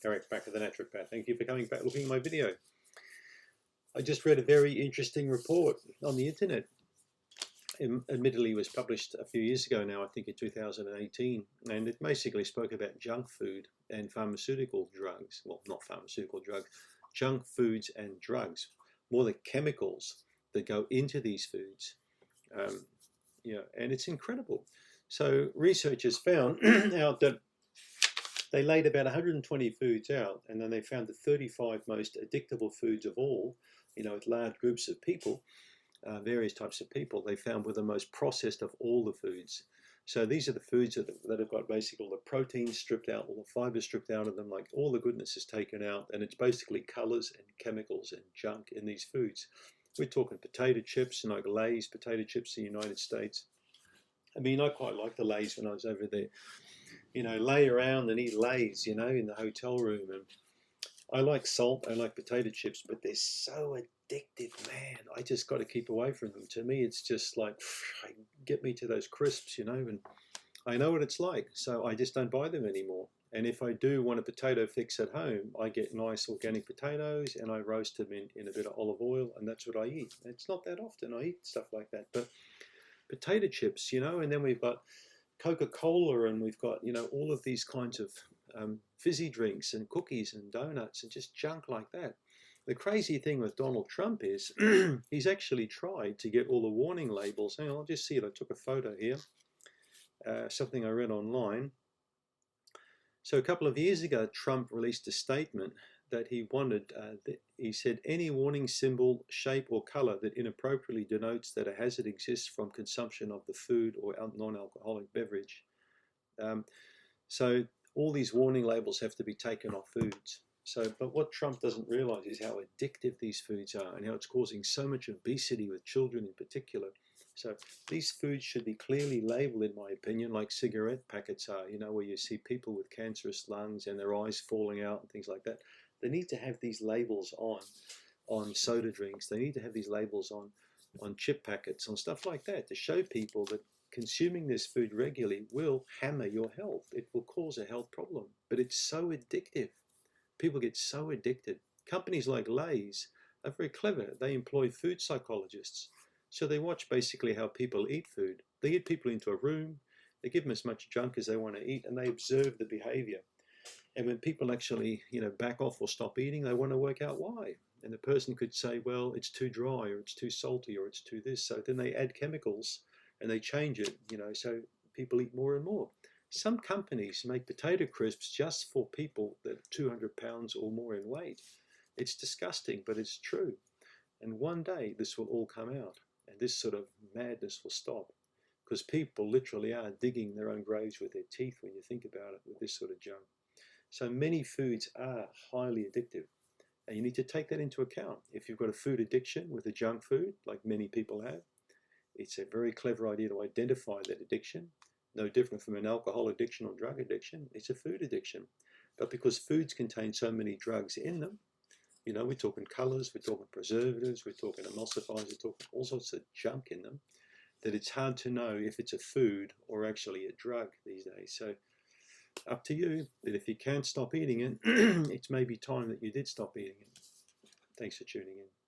Eric Bakker, the naturopath. Thank you for coming back looking at my video. I just read a very interesting report on the internet. Admittedly, it was published a few years ago now, I think in 2018, and it basically spoke about junk food and pharmaceutical drugs. Well, not pharmaceutical drugs, junk foods and drugs, more the chemicals that go into these foods. And it's incredible. So researchers found out that they laid about 120 foods out, and then they found the 35 most addictable foods of all, with large groups of people, various types of people, they found were the most processed of all the foods. So these are the foods that have got basically all the protein stripped out, all the fibers stripped out of them, like all the goodness is taken out, and it's basically colors and chemicals and junk in these foods. We're talking potato chips, like Lay's potato chips in the United States. I mean, I quite liked the Lay's when I was over there. Lay around and eat Lay's, in the hotel room. And I like salt, I like potato chips, but they're so addictive, man. I just got to keep away from them. To me, it's just like, get me to those crisps, and I know what it's like, so I just don't buy them anymore. And if I do want a potato fix at home, I get nice organic potatoes and I roast them in a bit of olive oil, and that's what I eat. It's not that often I eat stuff like that, but potato chips, and then we've got Coca-Cola, and we've got, all of these kinds of fizzy drinks and cookies and donuts and just junk like that. The crazy thing with Donald Trump is he's actually tried to get all the warning labels. Hang on, I'll just see it. I took a photo here, something I read online. So a couple of years ago, Trump released a statement that he wanted, he said, any warning symbol, shape or color that inappropriately denotes that a hazard exists from consumption of the food or non-alcoholic beverage. So all these warning labels have to be taken off foods. But what Trump doesn't realize is how addictive these foods are and how it's causing so much obesity with children in particular. So these foods should be clearly labeled, in my opinion, like cigarette packets are, where you see people with cancerous lungs and their eyes falling out and things like that. They need to have these labels on soda drinks. They need to have these labels on chip packets, on stuff like that, to show people that consuming this food regularly will hammer your health. It will cause a health problem, but it's so addictive. People get so addicted. Companies like Lay's are very clever. They employ food psychologists. So they watch basically how people eat food. They get people into a room, they give them as much junk as they want to eat, and they observe the behavior. And when people actually, back off or stop eating, they want to work out why. And the person could say, well, it's too dry, or it's too salty, or it's too this. So then they add chemicals and they change it, so people eat more and more. Some companies make potato crisps just for people that are 200 pounds or more in weight. It's disgusting, but it's true. And one day this will all come out, and this sort of madness will stop, because people literally are digging their own graves with their teeth when you think about it with this sort of junk. So many foods are highly addictive, and you need to take that into account. If you've got a food addiction with a junk food, like many people have, it's a very clever idea to identify that addiction. No different from an alcohol addiction or drug addiction. It's a food addiction. But because foods contain so many drugs in them, we're talking colors, we're talking preservatives, we're talking emulsifiers, we're talking all sorts of junk in them, that it's hard to know if it's a food or actually a drug these days. So up to you, that if you can't stop eating it, it's maybe time that you did stop eating it. Thanks for tuning in.